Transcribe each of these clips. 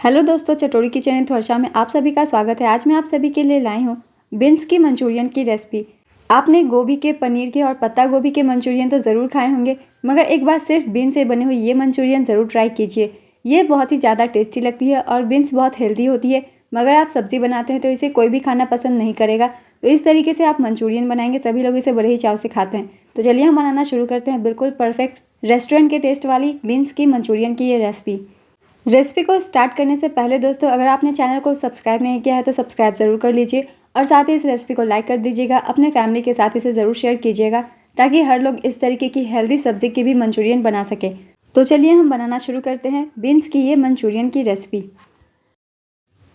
Hello दोस्तों, चटोरी kitchen and थोरशा में आप सभी का स्वागत है। आज मैं आप सभी के लिए लाई हूँ बीन्स की मंचूरियन की रेसिपी। आपने गोभी के, पनीर के और पत्ता गोभी के मंचूरियन तो ज़रूर खाए होंगे, मगर एक बार सिर्फ बीन्स से बने हुए ये मंचूरियन ज़रूर ट्राई कीजिए। ये बहुत ही ज़्यादा टेस्टी लगती है और बीन्स बहुत हेल्दी होती है। मगर आप सब्ज़ी बनाते हैं तो इसे कोई भी खाना पसंद नहीं करेगा, तो इस तरीके से आप मंचूरियन बनाएंगे, सभी लोग इसे बड़े ही चाव से खाते हैं। तो चलिए हम बनाना शुरू करते हैं बिल्कुल परफेक्ट रेस्टोरेंट के टेस्ट वाली बीन्स की मंचूरियन की ये रेसिपी को स्टार्ट करने से पहले दोस्तों, अगर आपने चैनल को सब्सक्राइब नहीं किया है तो सब्सक्राइब ज़रूर कर लीजिए और साथ ही इस रेसिपी को लाइक कर दीजिएगा। अपने फैमिली के साथ इसे ज़रूर शेयर कीजिएगा ताकि हर लोग इस तरीके की हेल्दी सब्जी की भी मंचूरियन बना सके। तो चलिए हम बनाना शुरू करते हैं बीन्स की ये मंचूरियन की रेसिपी।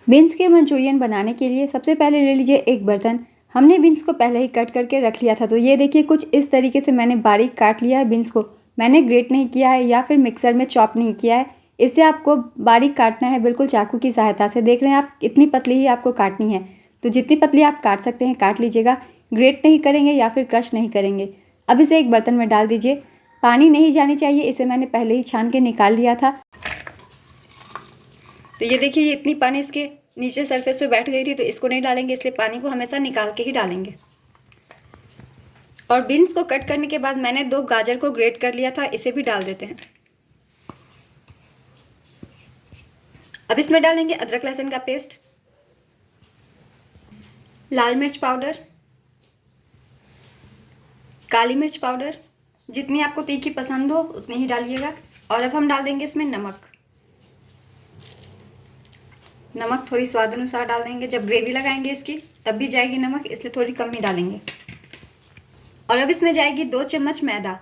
बीन्स के मंचूरियन बनाने के लिए सबसे पहले ले लीजिए एक बर्तन। हमने बीन्स को पहले ही कट करके रख लिया था, तो ये देखिए कुछ इस तरीके से मैंने बारीक काट लिया है बीन्स को। मैंने ग्रेट नहीं किया है या फिर मिक्सर में चॉप नहीं किया है। इसे आपको बारीक काटना है, बिल्कुल चाकू की सहायता से। देख रहे हैं आप, इतनी पतली ही आपको काटनी है, तो जितनी पतली आप काट सकते हैं काट लीजिएगा। ग्रेट नहीं करेंगे या फिर क्रश नहीं करेंगे। अब इसे एक बर्तन में डाल दीजिए। पानी नहीं जानी चाहिए, इसे मैंने पहले ही छान के निकाल लिया था। तो ये देखिए, ये इतनी पानी इसके नीचे सरफेस पे बैठ गई थी, तो इसको नहीं डालेंगे, इसलिए पानी को हमेशा निकाल के ही डालेंगे। और बीन्स को कट करने के बाद मैंने 2 गाजर को ग्रेट कर लिया था, इसे भी डाल देते हैं। अब इसमें डालेंगे अदरक लहसुन का पेस्ट, लाल मिर्च पाउडर, काली मिर्च पाउडर, जितनी आपको तीखी पसंद हो उतनी ही डालिएगा। और अब हम डाल देंगे इसमें नमक थोड़ी स्वाद अनुसार डाल देंगे। जब ग्रेवी लगाएंगे इसकी तब भी जाएगी नमक, इसलिए थोड़ी कम ही डालेंगे। और अब इसमें जाएगी 2 चम्मच मैदा।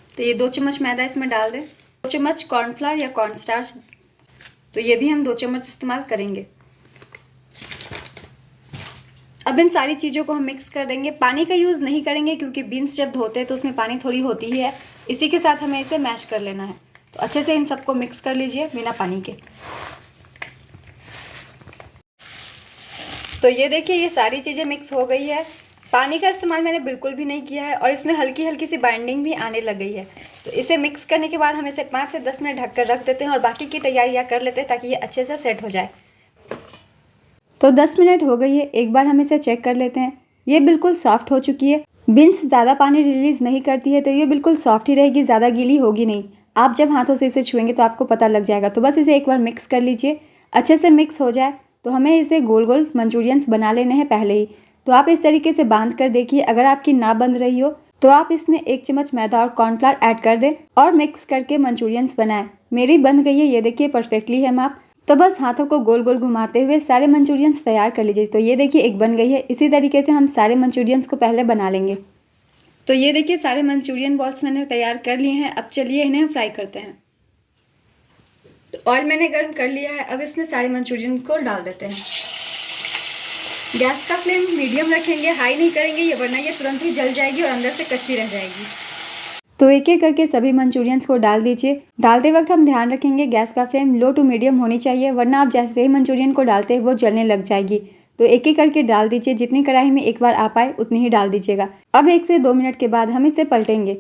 तो ये 2 चम्मच मैदा इसमें डाल दें। 2 चम्मच कॉर्नफ्लावर या कॉर्नस्टार्च, तो ये भी हम 2 चम्मच इस्तेमाल करेंगे। अब इन सारी चीज़ों को हम मिक्स कर देंगे। पानी का यूज़ नहीं करेंगे क्योंकि बीन्स जब धोते हैं तो उसमें पानी थोड़ी होती ही है। इसी के साथ हमें इसे मैश कर लेना है। तो अच्छे से इन सबको मिक्स कर लीजिए बिना पानी के। तो ये देखिए, ये सारी चीज़ें मिक्स हो गई है। पानी का इस्तेमाल मैंने बिल्कुल भी नहीं किया है और इसमें हल्की हल्की सी बाइंडिंग भी आने लग गई है। तो इसे मिक्स करने के बाद हम इसे 5 से 10 मिनट ढककर रख देते हैं और बाकी की तैयारियां कर लेते हैं ताकि ये अच्छे से सेट हो जाए। तो 10 मिनट हो गई है, एक बार हम इसे चेक कर लेते हैं। ये बिल्कुल सॉफ्ट हो चुकी है। बीन्स ज़्यादा पानी रिलीज़ नहीं करती है, तो ये बिल्कुल सॉफ्ट ही रहेगी, ज़्यादा गीली होगी नहीं। आप जब हाथों से इसे छुएंगे तो आपको पता लग जाएगा। तो बस इसे एक बार मिक्स कर लीजिए। अच्छे से मिक्स हो जाए तो हमें इसे गोल गोल मंचूरियंस बना लेने हैं पहले ही। तो आप इस तरीके से बांध कर देखिए, अगर आपकी ना बंध रही हो तो आप इसमें 1 चम्मच मैदा और कॉर्नफ्लावर ऐड कर दें और मिक्स करके मंचूरियंस बनाएं। मेरी बंध गई है, ये देखिए परफेक्टली है माप। तो बस हाथों को गोल गोल घुमाते हुए सारे मंचूरियंस तैयार कर लीजिए। तो ये देखिए एक बन गई है। इसी तरीके से हम सारे मंचूरियंस को पहले बना लेंगे। तो ये देखिए सारे मंचूरियन बॉल्स मैंने तैयार कर लिए हैं। अब चलिए इन्हें फ्राई करते हैं। तो ऑयल मैंने गर्म कर लिया है, अब इसमें सारे मंचूरियन को डाल देते हैं। गैस का फ्लेम मीडियम रखेंगे, हाई नहीं करेंगे ये, वरना ये तुरंत ही जल जाएगी और अंदर से कच्ची रह जाएगी। तो एक एक करके सभी मंचूरियंस को डाल दीजिए। डालते वक्त हम ध्यान रखेंगे गैस का फ्लेम लो टू मीडियम होनी चाहिए, वरना आप जैसे ही मंचूरियन को डालते हैं वो जलने लग जाएगी। तो एक एक करके डाल दीजिए, जितनी कढ़ाई में एक बार आ पाए उतनी ही डाल दीजिएगा। अब 1 से 2 मिनट के बाद हम इसे पलटेंगे।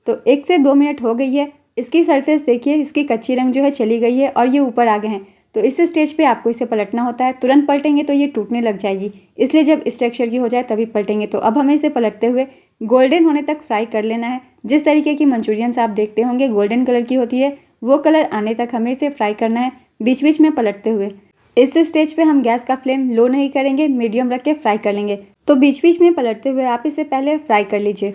तो 1 से 2 मिनट हो गई है। इसकी सरफेस देखिए, इसकी कच्ची रंग जो है चली गई है और ये ऊपर आ गए हैं। तो इस स्टेज पे आपको इसे पलटना होता है। तुरंत पलटेंगे तो ये टूटने लग जाएगी, इसलिए जब इस टेक्सचर की हो जाए तभी पलटेंगे। तो अब हमें इसे पलटते हुए गोल्डन होने तक फ्राई कर लेना है। जिस तरीके की मंचूरियंस आप देखते होंगे गोल्डन कलर की होती है, वो कलर आने तक हमें इसे फ्राई करना है, बीच बीच में पलटते हुए। इस स्टेज पे हम गैस का फ्लेम लो नहीं करेंगे, मीडियम रख के फ्राई कर लेंगे। तो बीच बीच में पलटते हुए आप इसे पहले फ्राई कर लीजिए।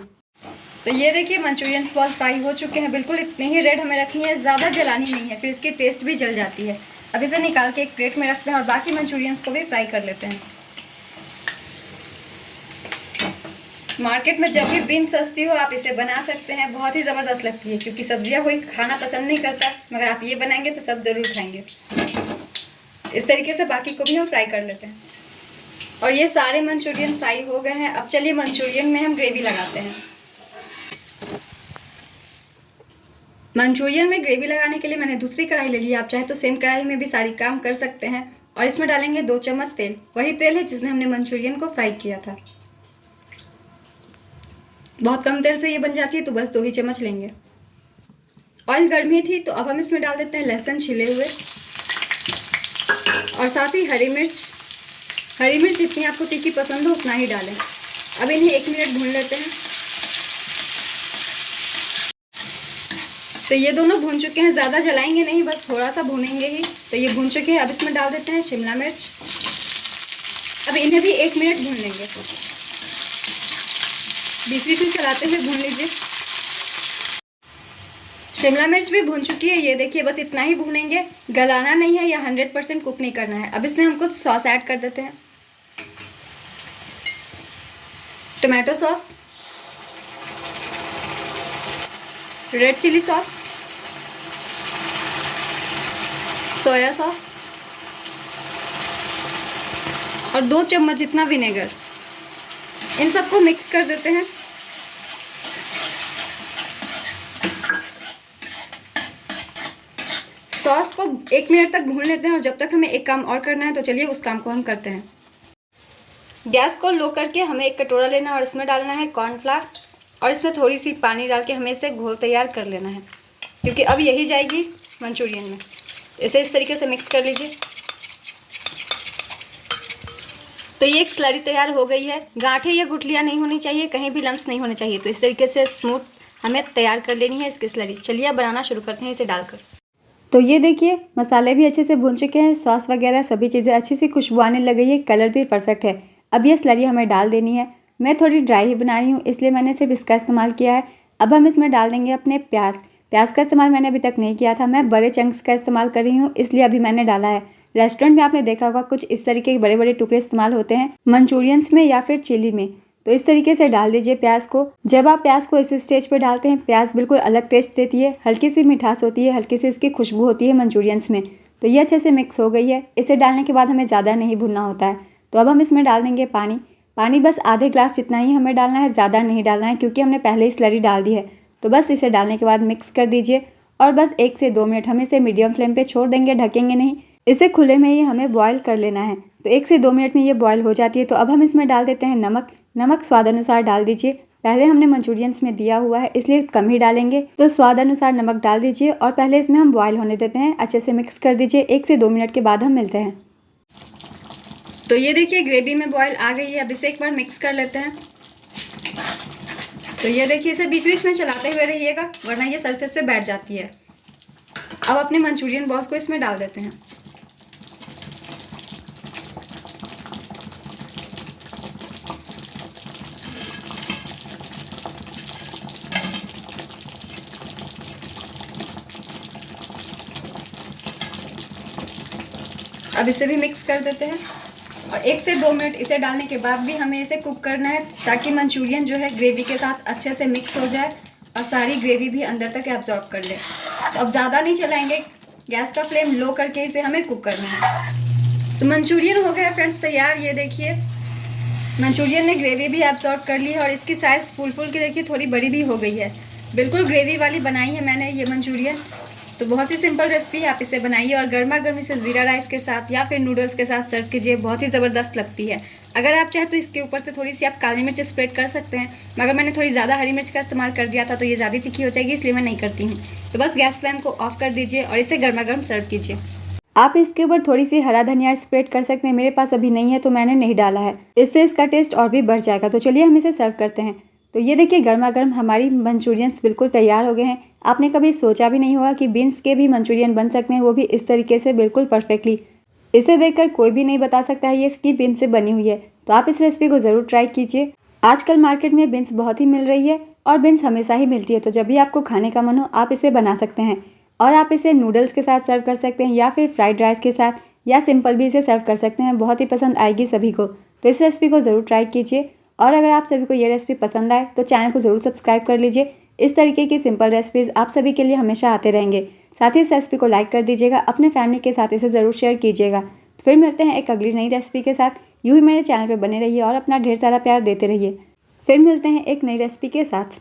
तो ये देखिए मंचूरियन बॉल फ्राई हो चुके हैं। बिल्कुल इतने ही रेड हमें रखनी है, ज़्यादा जलानी नहीं है, फिर इसकी टेस्ट भी जल जाती है। अब इसे निकाल के एक प्लेट में रखते हैं और बाकी मंचूरियंस को भी फ्राई कर लेते हैं। मार्केट में जब भी बीन्स सस्ती हो आप इसे बना सकते हैं, बहुत ही ज़बरदस्त लगती है। क्योंकि सब्जियां कोई खाना पसंद नहीं करता, मगर आप ये बनाएंगे तो सब ज़रूर खाएंगे। इस तरीके से बाकी को भी हम फ्राई कर लेते हैं। और ये सारे मंचूरियन फ्राई हो गए हैं। अब चलिए मंचूरियन में हम ग्रेवी लगाते हैं। मंचूरियन में ग्रेवी लगाने के लिए मैंने दूसरी कढ़ाई ले ली है। आप चाहे तो सेम कढ़ाई में भी सारी काम कर सकते हैं। और इसमें डालेंगे 2 चम्मच तेल, वही तेल है जिसमें हमने मंचूरियन को फ्राई किया था। बहुत कम तेल से ये बन जाती है, तो बस 2 ही चम्मच लेंगे। ऑयल गर्म ही थी, तो अब हम इसमें डाल देते हैं लहसुन छिले हुए और साथ ही हरी मिर्च। हरी मिर्च जितनी आपको तीखी पसंद हो उतना ही डालें। अब इन्हें 1 मिनट भून लेते हैं। तो ये दोनों भून चुके हैं, ज़्यादा जलाएंगे नहीं, बस थोड़ा सा भूनेंगे ही। तो ये भून चुके हैं। अब इसमें डाल देते हैं शिमला मिर्च। अब इन्हें भी 1 मिनट भून लेंगे। बीच बीच में चलाते हुए भून लीजिए। शिमला मिर्च भी भून चुकी है, ये देखिए, बस इतना ही भूनेंगे, गलाना नहीं है या 100% कुक नहीं करना है। अब इसमें हम कुछ सॉस ऐड कर देते हैं। Tomato sauce, red chilli sauce, soya sauce और 2 चम्मच जितना विनेगर। इन सबको मिक्स कर देते हैं। सॉस को 1 मिनट तक भून लेते हैं और जब तक हमें एक काम और करना है, तो चलिए उस काम को हम करते हैं। गैस को लो करके हमें एक कटोरा लेना है और इसमें डालना है कॉर्नफ्लावर और इसमें थोड़ी सी पानी डाल के हमें इसे घोल तैयार कर लेना है, क्योंकि अब यही जाएगी मंचूरियन में। इसे इस तरीके से मिक्स कर लीजिए। तो ये एक स्लरी तैयार हो गई है। गांठें या गुठलियाँ नहीं होनी चाहिए, कहीं भी लम्स नहीं होने चाहिए। तो इस तरीके से स्मूथ हमें तैयार कर लेनी है इसकी स्लरी। चलिए अब बनाना शुरू करते हैं इसे डालकर। तो ये देखिए, मसाले भी अच्छे से भून चुके हैं, सॉस वगैरह सभी चीज़ें अच्छी सी खुशबू आने लग गई है, कलर भी परफेक्ट है। अब ये स्लरी हमें डाल देनी है। मैं थोड़ी ड्राई ही बना रही हूँ, इसलिए मैंने सिर्फ इसका इस्तेमाल किया है। अब हम इसमें डाल देंगे अपने प्याज। प्याज का इस्तेमाल मैंने अभी तक नहीं किया था, मैं बड़े चंक्स का इस्तेमाल कर रही हूँ, इसलिए अभी मैंने डाला है। रेस्टोरेंट में आपने देखा होगा कुछ इस तरीके के बड़े बड़े टुकड़े इस्तेमाल होते हैं मंचूरियंस में या फिर चिली में। तो इस तरीके से डाल दीजिए प्याज को। जब आप प्याज को इस स्टेज पे डालते हैं, प्याज बिल्कुल अलग टेस्ट देती है, हल्की सी मिठास होती है, हल्की सी इसकी खुशबू होती है मंचूरियंस में। तो ये अच्छे से मिक्स हो गई है। इसे डालने के बाद हमें ज़्यादा नहीं भुनना होता है। तो अब हम इसमें डाल देंगे पानी। पानी बस आधे ग्लास जितना ही हमें डालना है, ज़्यादा नहीं डालना है, क्योंकि हमने पहले ही स्लरी डाल दी है। तो बस इसे डालने के बाद मिक्स कर दीजिए और बस 1 से 2 मिनट हम इसे मीडियम फ्लेम पे छोड़ देंगे, ढकेंगे नहीं। इसे खुले में ही हमें बॉईल कर लेना है। तो 1 से 2 मिनट में ये बॉईल हो जाती है। तो अब हम इसमें डाल देते हैं नमक। नमक स्वाद अनुसार डाल दीजिए। पहले हमने मंचूरियंस में दिया हुआ है, इसलिए कम ही डालेंगे। तो स्वाद अनुसार नमक डाल दीजिए और पहले इसमें हम बॉईल होने देते हैं। अच्छे से मिक्स कर दीजिए। 1 से 2 मिनट के बाद हम मिलते हैं। तो ये देखिए, ग्रेवी में बॉईल आ गई है। अब इसे एक बार मिक्स कर लेते हैं। तो ये देखिए, इसे बीच बीच में चलाते हुए रहिएगा, वरना ये सरफेस पे बैठ जाती है। अब अपने मंचूरियन बॉल्स को इसमें डाल देते हैं। अब इसे भी मिक्स कर देते हैं और 1 से 2 मिनट इसे डालने के बाद भी हमें इसे कुक करना है, ताकि मंचूरियन जो है ग्रेवी के साथ अच्छे से मिक्स हो जाए और सारी ग्रेवी भी अंदर तक एब्जॉर्ब कर ले। तो अब ज़्यादा नहीं चलाएंगे, गैस का फ्लेम लो करके इसे हमें कुक करना है। तो मंचूरियन हो गया फ्रेंड्स तैयार। ये देखिए, मंचूरियन ने ग्रेवी भी एब्जॉर्ब कर ली है और इसकी साइज़ फूल के देखिए थोड़ी बड़ी भी हो गई है। बिल्कुल ग्रेवी वाली बनाई है मैंने ये मंचूरियन। तो बहुत ही सिंपल रेसिपी है, आप इसे बनाइए और गर्मा गर्म इसे ज़ीरा राइस के साथ या फिर नूडल्स के साथ सर्व कीजिए, बहुत ही ज़बरदस्त लगती है। अगर आप चाहें तो इसके ऊपर से थोड़ी सी आप काली मिर्च स्प्रेड कर सकते हैं, मगर मैंने थोड़ी ज़्यादा हरी मिर्च का इस्तेमाल कर दिया था, तो ये ज़्यादा तीखी हो जाएगी, इसलिए मैं नहीं करती हूँ। तो बस गैस फ्लेम को ऑफ कर दीजिए और इसे गर्मा गर्म सर्व कीजिए। आप इसके ऊपर थोड़ी सी हरा धनिया स्प्रेड कर सकते हैं, मेरे पास अभी नहीं है तो मैंने नहीं डाला है, इससे इसका टेस्ट और भी बढ़ जाएगा। तो चलिए हम इसे सर्व करते हैं। तो ये देखिए, गर्मा गर्म हमारी मंचूरियंस बिल्कुल तैयार हो गए हैं। आपने कभी सोचा भी नहीं होगा कि बीन्स के भी मंचूरियन बन सकते हैं, वो भी इस तरीके से बिल्कुल परफेक्टली। इसे देखकर कोई भी नहीं बता सकता है ये इसकी बीन्स से बनी हुई है। तो आप इस रेसिपी को ज़रूर ट्राई कीजिए। आजकल मार्केट में बीन्स बहुत ही मिल रही है और बीन्स हमेशा ही मिलती है, तो जब भी आपको खाने का मन हो आप इसे बना सकते हैं। और आप इसे नूडल्स के साथ सर्व कर सकते हैं या फिर फ्राइड राइस के साथ, या सिंपल भी इसे सर्व कर सकते हैं, बहुत ही पसंद आएगी सभी को। तो इस रेसिपी को ज़रूर ट्राई कीजिए और अगर आप सभी को ये रेसिपी पसंद आए तो चैनल को ज़रूर सब्सक्राइब कर लीजिए। इस तरीके की सिंपल रेसिपीज़ आप सभी के लिए हमेशा आते रहेंगे। साथ ही इस रेसिपी को लाइक कर दीजिएगा, अपने फैमिली के साथ इसे ज़रूर शेयर कीजिएगा। तो फिर मिलते हैं एक अगली नई रेसिपी के साथ। यूँ ही मेरे चैनल पर बने रहिए और अपना ढेर सारा प्यार देते रहिए। फिर मिलते हैं एक नई रेसिपी के साथ।